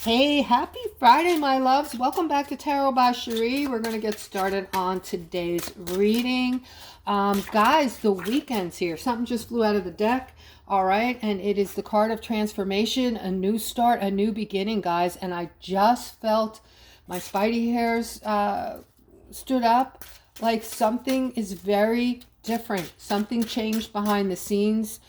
Hey, happy Friday, my loves. Welcome back to Tarot by Cherie. We're going to get started on today's reading. Guys, the weekend's here. Something just flew out of the deck. All right. And it is the card of transformation, a new start, a new beginning, guys. And I just felt my spidey hairs stood up, like something is very different. Something changed behind the scenes,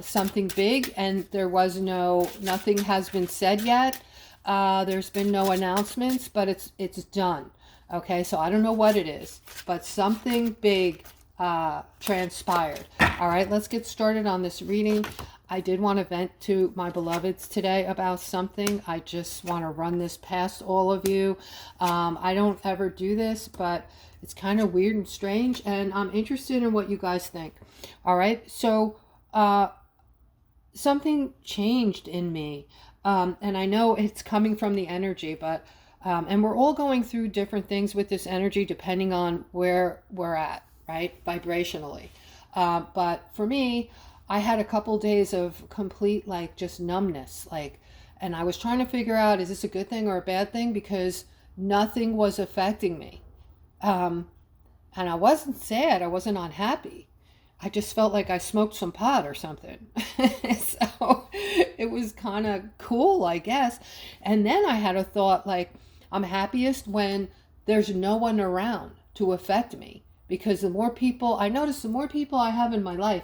something big, and nothing has been said yet. There's been no announcements, but it's done. Okay, so I don't know what it is, but something big transpired. All right, let's get started on this reading. I did want to vent to my beloveds today about something. I just want to run this past all of you. I don't ever do this, but it's kind of weird and strange, and I'm interested in what you guys think. All right, so something changed in me, and I know it's coming from the energy, but and we're all going through different things with this energy depending on where we're at, right, vibrationally. But for me, I had a couple days of complete, like, just numbness, like, and I was trying to figure out, is this a good thing or a bad thing, because nothing was affecting me. And I wasn't sad, I wasn't unhappy. I just felt like I smoked some pot or something. So it was kind of cool, I guess. And then I had a thought, like, I'm happiest when there's no one around to affect me. Because the more people, I notice the more people I have in my life,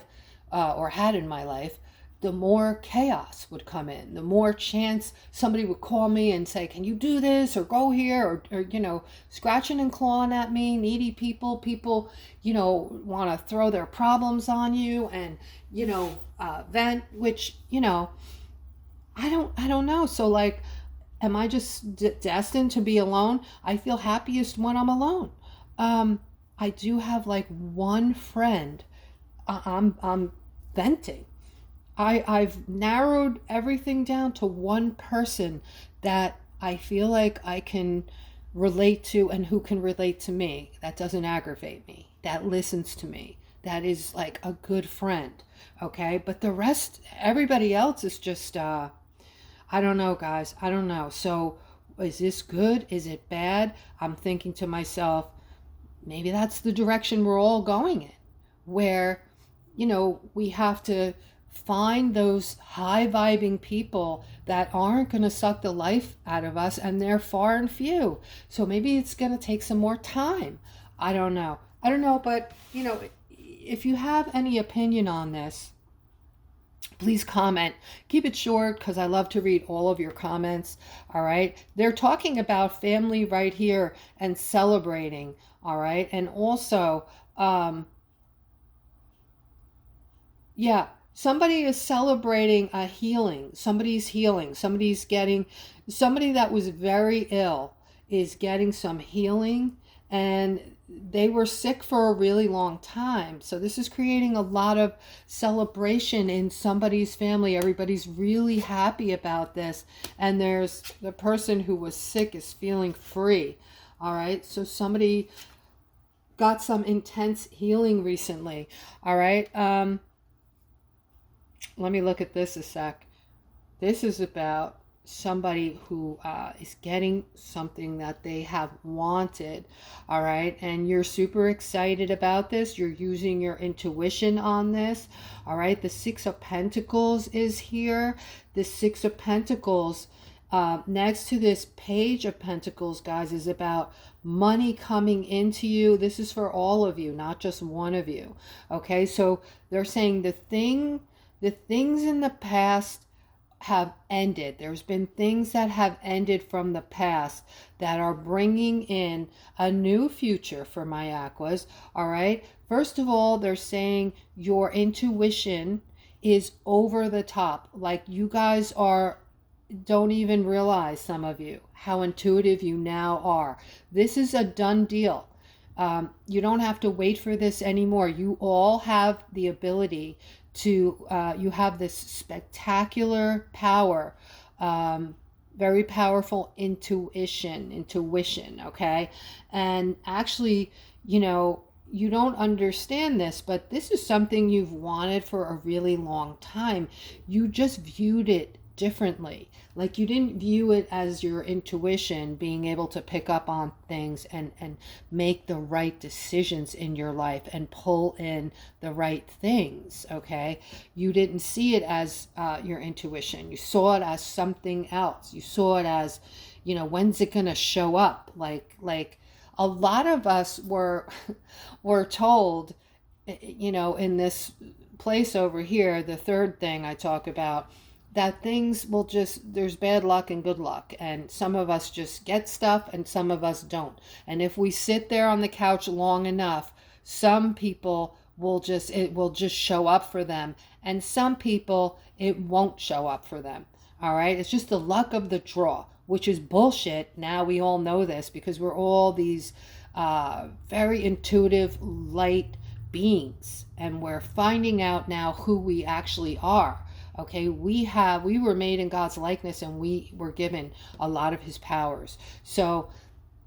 or had in my life, the more chaos would come in. The more chance somebody would call me and say, can you do this, or go here, or scratching and clawing at me, needy people, want to throw their problems on you and, vent, which, I don't know. So, like, am I just destined to be alone? I feel happiest when I'm alone. I do have, like, one friend. I'm venting. I've narrowed everything down to one person that I feel like I can relate to, and who can relate to me, that doesn't aggravate me, that listens to me, that is like a good friend. Okay, but the rest, everybody else is just I don't know, guys. I don't know. So is this good? Is it bad? I'm thinking to myself, maybe that's the direction we're all going in, where we have to find those high vibing people that aren't going to suck the life out of us, and they're far and few. So maybe it's going to take some more time. I don't know. But if you have any opinion on this, please comment. Keep it short, because I love to read all of your comments. All right, they're talking about family right here and celebrating. All right, and also yeah, somebody is celebrating a healing. Somebody's healing. Somebody that was very ill is getting some healing, and they were sick for a really long time. So this is creating a lot of celebration in somebody's family. Everybody's really happy about this. And there's the person who was sick is feeling free. All right. So somebody got some intense healing recently. All right. Let me look at this a sec. This is about somebody who is getting something that they have wanted. All right, and you're super excited about this. You're using your intuition on this. All right, the Six of Pentacles is here. The Six of Pentacles next to this Page of Pentacles, guys, is about money coming into you. This is for all of you, not just one of you. Okay, so they're saying the things in the past have ended. There's been things that have ended from the past that are bringing in a new future for my Aquas. All right. First of all, they're saying your intuition is over the top. Like, you guys don't even realize, some of you, how intuitive you now are. This is a done deal. You don't have to wait for this anymore. You all have the ability to, you have this spectacular power, very powerful intuition, okay? And actually, you don't understand this, but this is something you've wanted for a really long time. You just viewed it differently. Like you didn't view it as your intuition being able to pick up on things and make the right decisions in your life and pull in the right things, okay? You didn't see it as your intuition. You saw it as something else. You saw it as, when's it going to show up? Like a lot of us were were told, in this place over here, the third thing I talk about, that things will there's bad luck and good luck. And some of us just get stuff and some of us don't. And if we sit there on the couch long enough, some people it will just show up for them. And some people, it won't show up for them. All right. It's just the luck of the draw, which is bullshit. Now we all know this because we're all these very intuitive, light beings. And we're finding out now who we actually are. Okay, we were made in God's likeness and we were given a lot of his powers. So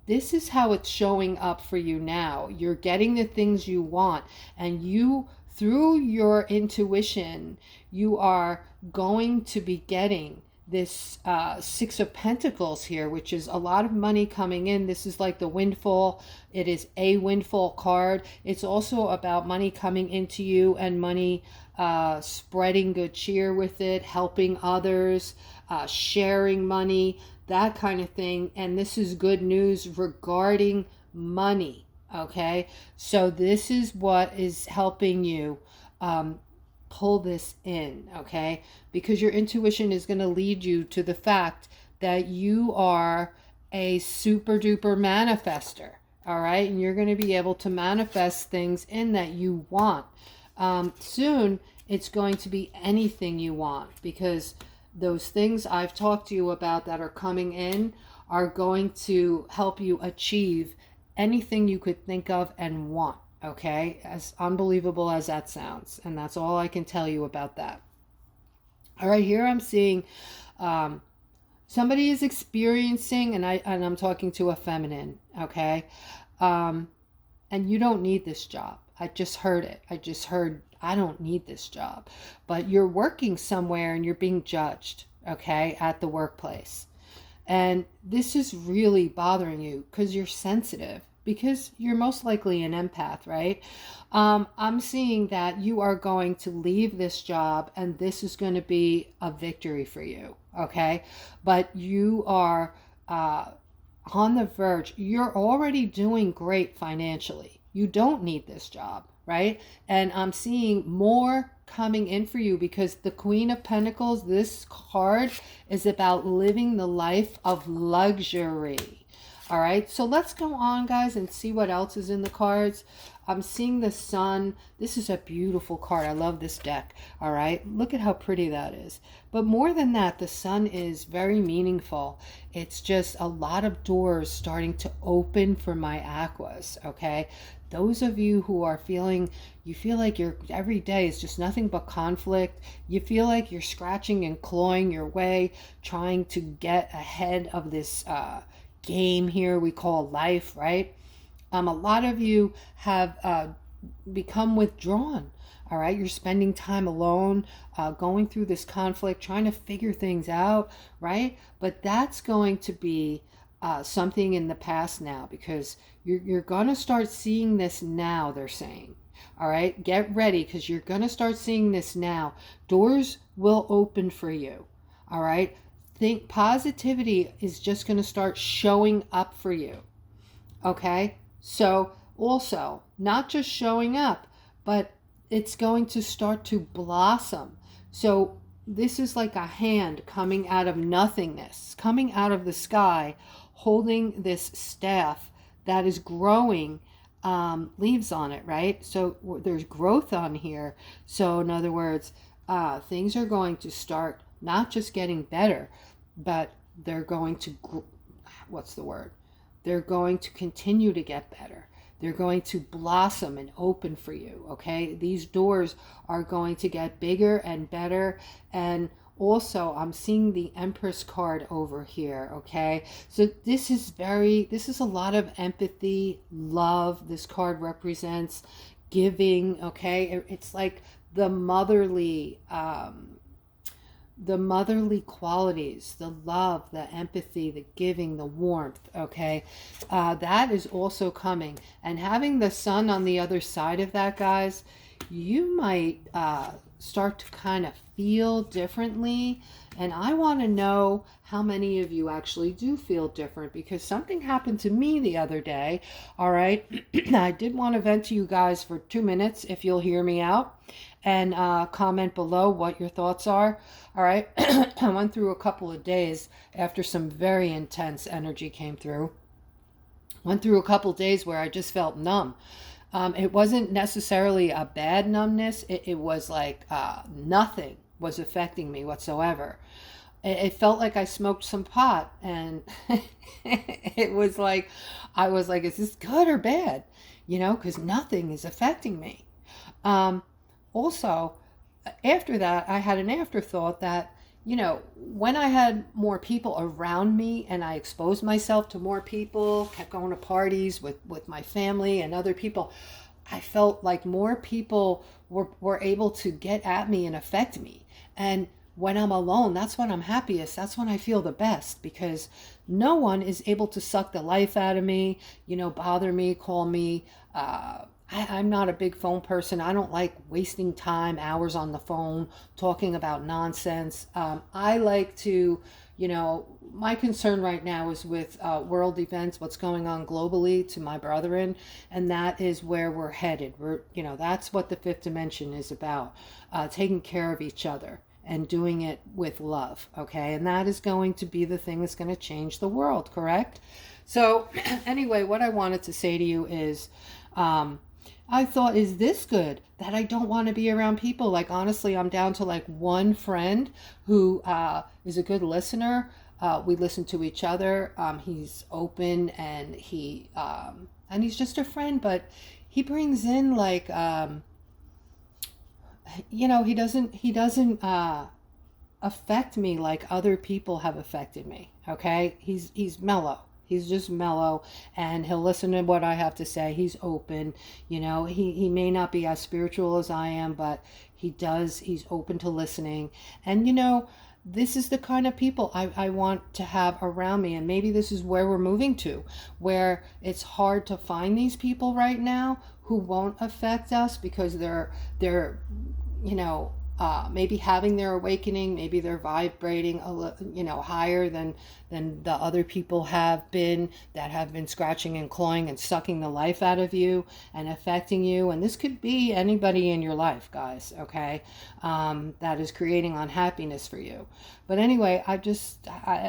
this is how it's showing up for you now. You're getting the things you want, and you, through your intuition, you are going to be getting this Six of Pentacles here, which is a lot of money coming in. This is like the windfall. It is a windfall card. It's also about money coming into you and money spreading good cheer with it, helping others, sharing money, that kind of thing. And this is good news regarding money. Okay, so this is what is helping you pull this in, okay? Because your intuition is going to lead you to the fact that you are a super duper manifester, all right? And you're going to be able to manifest things in that you want. Soon, it's going to be anything you want, because those things I've talked to you about that are coming in are going to help you achieve anything you could think of and want. Okay, as unbelievable as that sounds. And that's all I can tell you about that. All right, here I'm seeing somebody is experiencing, and I'm talking to a feminine, okay? And you don't need this job. I just heard it. I don't need this job. But you're working somewhere and you're being judged, okay, at the workplace. And this is really bothering you because you're sensitive. Because you're most likely an empath, right? I'm seeing that you are going to leave this job and this is going to be a victory for you, okay? But you are on the verge. You're already doing great financially. You don't need this job, right? And I'm seeing more coming in for you because the Queen of Pentacles, this card is about living the life of luxury. All right, so let's go on, guys, and see what else is in the cards. I'm seeing the Sun. This is a beautiful card. I love this deck. All right, look at how pretty that is. But more than that, the Sun is very meaningful. It's just a lot of doors starting to open for my Aquas, okay? Those of you who are you feel like every day is just nothing but conflict. You feel like you're scratching and clawing your way, trying to get ahead of this game here we call life, right? A lot of you have become withdrawn. All right, you're spending time alone, going through this conflict, trying to figure things out, right? But that's going to be something in the past now, because you're going to start seeing this now, they're saying. All right, get ready, because you're going to start seeing this now. Doors will open for you. All right, think positivity is just going to start showing up for you. Okay, so also not just showing up, but it's going to start to blossom. So this is like a hand coming out of nothingness, coming out of the sky, holding this staff that is growing leaves on it, right? So there's growth on here. So in other words, things are going to start not just getting better, but they're going to, They're going to continue to get better. They're going to blossom and open for you, okay? These doors are going to get bigger and better. And also, I'm seeing the Empress card over here, okay? So this is a lot of empathy, love. This card represents giving, okay? It's like the motherly the motherly qualities, the love, the empathy, the giving, the warmth, okay? That is also coming. And having the sun on the other side of that, guys, you might start to kind of feel differently. And I want to know how many of you actually do feel different, because something happened to me the other day. All right. I did want to vent to you guys for 2 minutes, if you'll hear me out, and comment below what your thoughts are. All right. I went through a couple of days after some very intense energy came through. Went through a couple of days where I just felt numb. It wasn't necessarily a bad numbness. It was like nothing was affecting me whatsoever. It felt like I smoked some pot, and it was like, I was like, is this good or bad? You know, because nothing is affecting me. Also, after that, I had an afterthought that, you know, when I had more people around me and I exposed myself to more people, kept going to parties with my family and other people, I felt like more people were able to get at me and affect me. And when I'm alone, that's when I'm happiest. That's when I feel the best, because no one is able to suck the life out of me, you know, bother me, call me. I'm not a big phone person. I don't like wasting time, hours on the phone, talking about nonsense. I like to, you know, my concern right now is with world events, what's going on globally to my brethren, and that is where we're headed. You know, that's what the fifth dimension is about, taking care of each other and doing it with love, okay? And that is going to be the thing that's going to change the world, correct? So anyway, what I wanted to say to you is, I thought, is this good that I don't want to be around people? Like, honestly, I'm down to like one friend who is a good listener. We listen to each other. He's open, and he's just a friend, but he brings in like, you know, he doesn't affect me like other people have affected me. Okay. He's mellow. He's just mellow, and he'll listen to what I have to say. He's open. You know, he may not be as spiritual as I am, but he's open to listening. And, you know, this is the kind of people I want to have around me. And maybe this is where we're moving to, where it's hard to find these people right now who won't affect us, because they're you know, maybe having their awakening, maybe they're vibrating you know, higher than the other people have been, that have been scratching and clawing and sucking the life out of you and affecting you. And this could be anybody in your life, guys, okay, that is creating unhappiness for you. But anyway,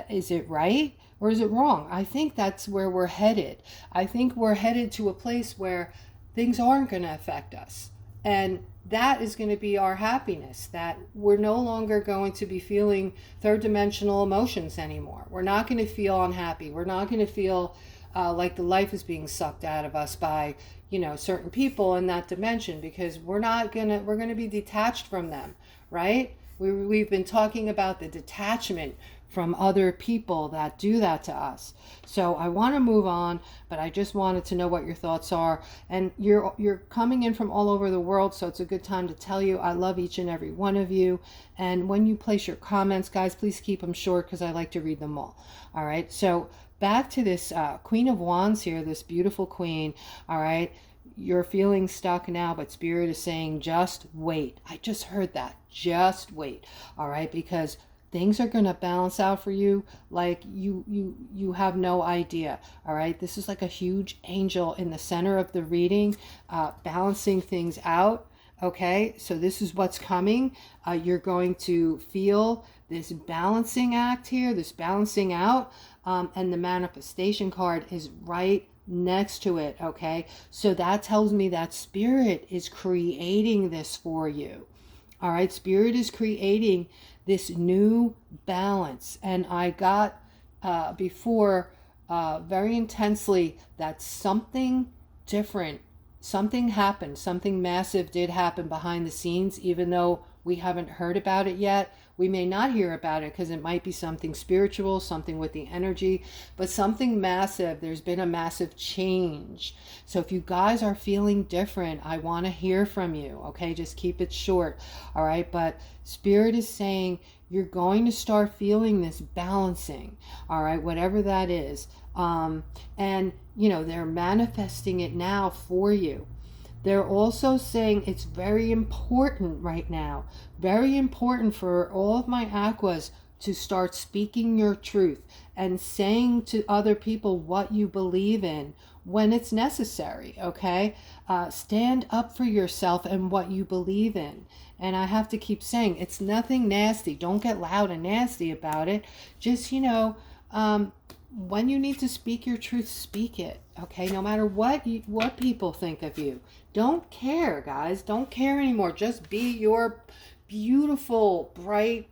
is it right or is it wrong? I think that's where we're headed. I think we're headed to a place where things aren't going to affect us. And that is going to be our happiness, that we're no longer going to be feeling third dimensional emotions anymore. We're not going to feel unhappy. We're not going to feel like the life is being sucked out of us by, you know, certain people in that dimension, because we're going to be detached from them, right? We've been talking about the detachment from other people that do that to us. So I want to move on, but I just wanted to know what your thoughts are. And you're coming in from all over the world, so it's a good time to tell you I love each and every one of you. And when you place your comments, guys, please keep them short, because I like to read them all. All right, so back to this Queen of Wands here, this beautiful queen. All right, you're feeling stuck now, but Spirit is saying just wait. I just heard that. Just wait. All right, because things are going to balance out for you like you have no idea. All right, this is like a huge angel in the center of the reading, balancing things out. Okay, so this is what's coming. You're going to feel this balancing act here, this balancing out, and the manifestation card is right next to it. Okay, so that tells me that Spirit is creating this for you. All right, Spirit is creating this new balance. And I got before very intensely that something different, something happened, something massive did happen behind the scenes, even though we haven't heard about it yet. We may not hear about it because it might be something spiritual, something with the energy, but something massive. There's been a massive change. So if you guys are feeling different, I want to hear from you. Okay, just keep it short. All right, but Spirit is saying you're going to start feeling this balancing, all right, whatever that is. And, they're manifesting it now for you. They're also saying it's very important right now, very important for all of my aquas to start speaking your truth and saying to other people what you believe in when it's necessary, okay? Stand up for yourself and what you believe in. And I have to keep saying, it's nothing nasty. Don't get loud and nasty about it. Just, when you need to speak your truth, speak it, okay? No matter what people think of you. Don't care, guys. Don't care anymore. Just be your beautiful, bright,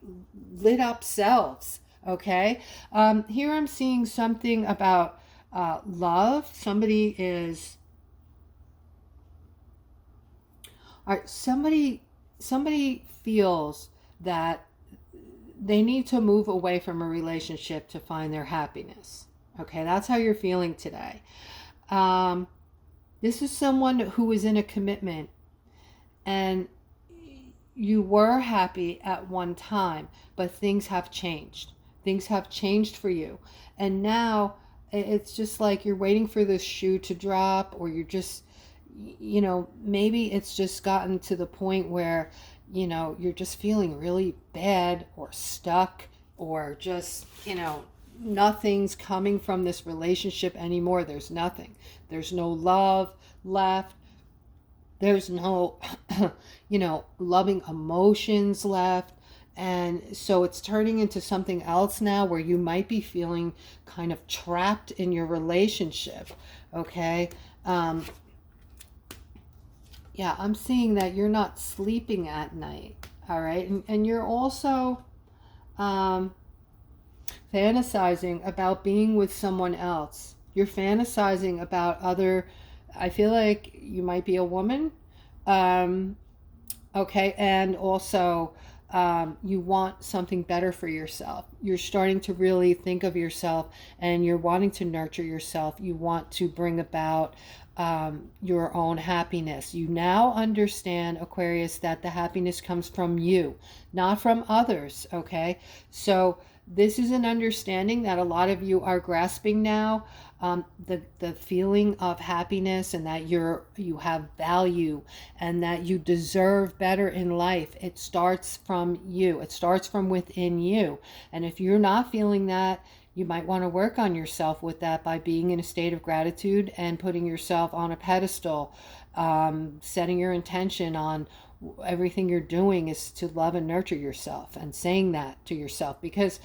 lit up selves, okay? Here I'm seeing something about love. Somebody feels that they need to move away from a relationship to find their happiness. Okay, that's how you're feeling today. This is someone who is in a commitment, and you were happy at one time, but things have changed. Things have changed for you. And now it's just like you're waiting for this shoe to drop, or you're just, maybe it's just gotten to the point where you're just feeling really bad or stuck, or just, nothing's coming from this relationship anymore. There's nothing. There's no love left. There's no, loving emotions left. And so it's turning into something else now where you might be feeling kind of trapped in your relationship. Okay. Yeah, I'm seeing that you're not sleeping at night, all right? And you're also fantasizing about being with someone else. You're fantasizing about I feel like you might be a woman, okay? And also you want something better for yourself. You're starting to really think of yourself, and you're wanting to nurture yourself. You want to bring about your own happiness. You now understand, Aquarius, that the happiness comes from you, not from others, okay? So this is an understanding that a lot of you are grasping now, the feeling of happiness, and that you have value, and that you deserve better in life. It starts from you. It starts from within you. And if you're not feeling that, you might want to work on yourself with that by being in a state of gratitude and putting yourself on a pedestal, setting your intention on everything you're doing is to love and nurture yourself, and saying that to yourself. Because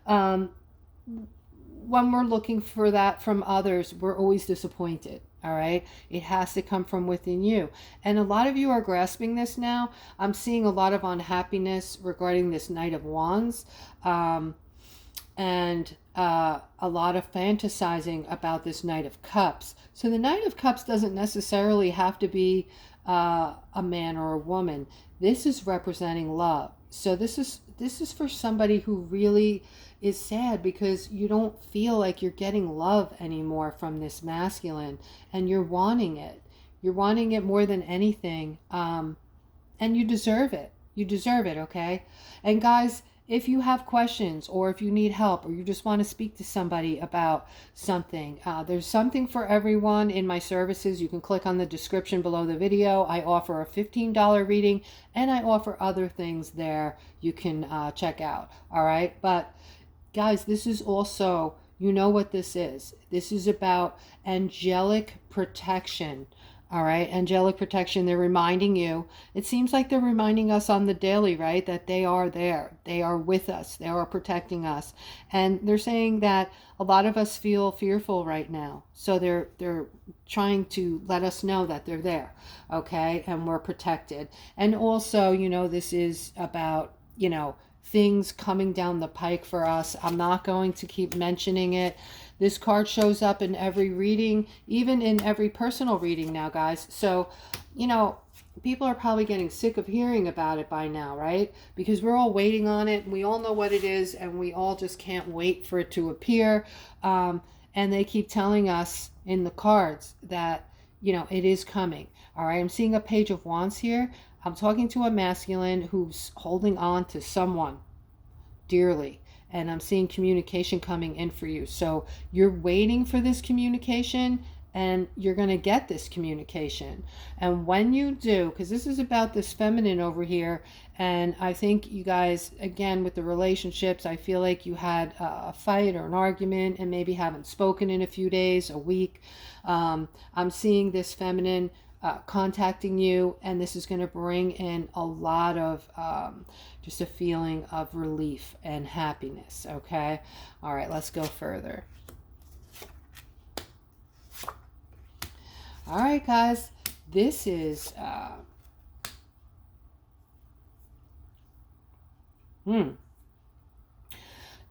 when we're looking for that from others, we're always disappointed. All right. It has to come from within you. And a lot of you are grasping this now. I'm seeing a lot of unhappiness regarding this Knight of Wands. And a lot of fantasizing about this Knight of Cups. So the Knight of Cups doesn't necessarily have to be a man or a woman. This is representing love. So this is for somebody who really is sad because you don't feel like you're getting love anymore from this masculine, and you're wanting it. You're wanting it more than anything, and you deserve it. You deserve it, okay? And guys, if you have questions, or if you need help, or you just want to speak to somebody about something, there's something for everyone in my services. You can click on the description below the video. I offer a $15 reading, and I offer other things there you can check out. All right. But guys, this is also, you know what this is. This is about angelic protection. All right, angelic protection. They're reminding you. It seems like they're reminding us on the daily, right? That they are there. They are with us. They are protecting us. And they're saying that a lot of us feel fearful right now. So they're trying to let us know that they're there, okay? And we're protected. And also, this is about, things coming down the pike for us. I'm not going to keep mentioning it. This card shows up in every reading, even in every personal reading now, guys. So, people are probably getting sick of hearing about it by now, right? Because we're all waiting on it, and we all know what it is, and we all just can't wait for it to appear. And they keep telling us in the cards that, it is coming. All right, I'm seeing a Page of Wands here. I'm talking to a masculine who's holding on to someone. dearly. And I'm seeing communication coming in for you. So you're waiting for this communication, and you're going to get this communication. And when you do, because this is about this feminine over here, and I think you guys, again, with the relationships, I feel like you had a fight or an argument and maybe haven't spoken in a few days, a week. I'm seeing this feminine contacting you, and this is going to bring in a lot of just a feeling of relief and happiness. Okay. All right, let's go further. All right, guys, this is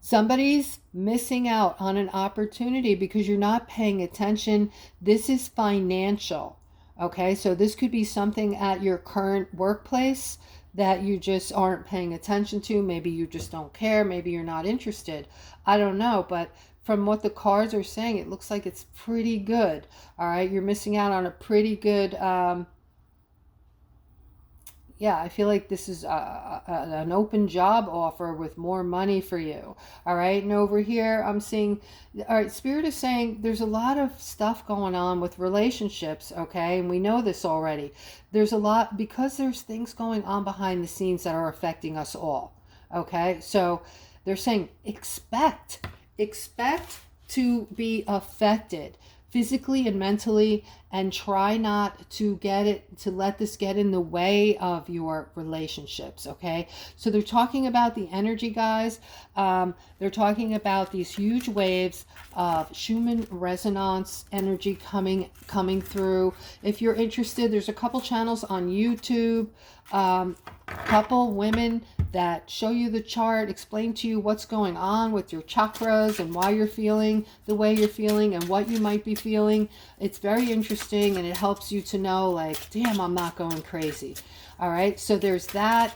somebody's missing out on an opportunity because you're not paying attention. This is financial. Okay, so this could be something at your current workplace that you just aren't paying attention to. Maybe you just don't care. Maybe you're not interested. I don't know, but from what the cards are saying, it looks like it's pretty good. All right, you're missing out on a pretty good yeah, I feel like this is an open job offer with more money for you. All right. And over here, I'm seeing, all right, Spirit is saying there's a lot of stuff going on with relationships. Okay. And we know this already. There's a lot, because there's things going on behind the scenes that are affecting us all. Okay. So they're saying expect to be affected physically and mentally, and try not to let this get in the way of your relationships. Okay, so they're talking about the energy, guys. They're talking about these huge waves of Schumann resonance energy coming through. If you're interested, there's a couple channels on YouTube, couple women that show you the chart, explain to you what's going on with your chakras and why you're feeling the way you're feeling and what you might be feeling. It's very interesting, and it helps you to know, like, damn, I'm not going crazy. All right, so there's that.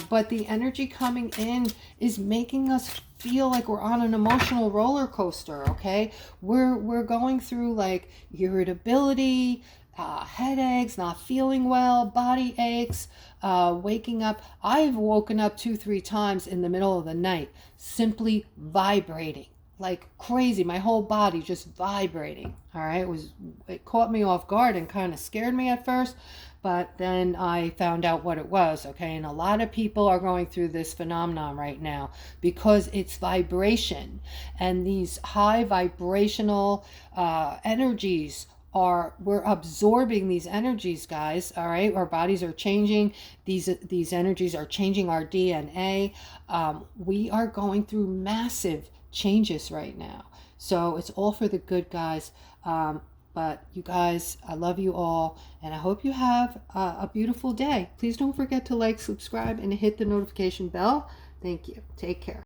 But the energy coming in is making us feel like we're on an emotional roller coaster. Okay, we're going through like irritability, headaches, not feeling well, body aches, waking up. I've woken up 2-3 times in the middle of the night, simply vibrating like crazy, my whole body just vibrating. All right, it caught me off guard and kind of scared me at first, but then I found out what it was. Okay, and a lot of people are going through this phenomenon right now because it's vibration, and these high vibrational energies we're absorbing these energies, guys. All right, our bodies are changing. These energies are changing our DNA. We are going through massive changes right now, so it's all for the good, guys. But you guys, I love you all, and I hope you have a beautiful day. Please don't forget to like, subscribe, and hit the notification bell. Thank you. Take care.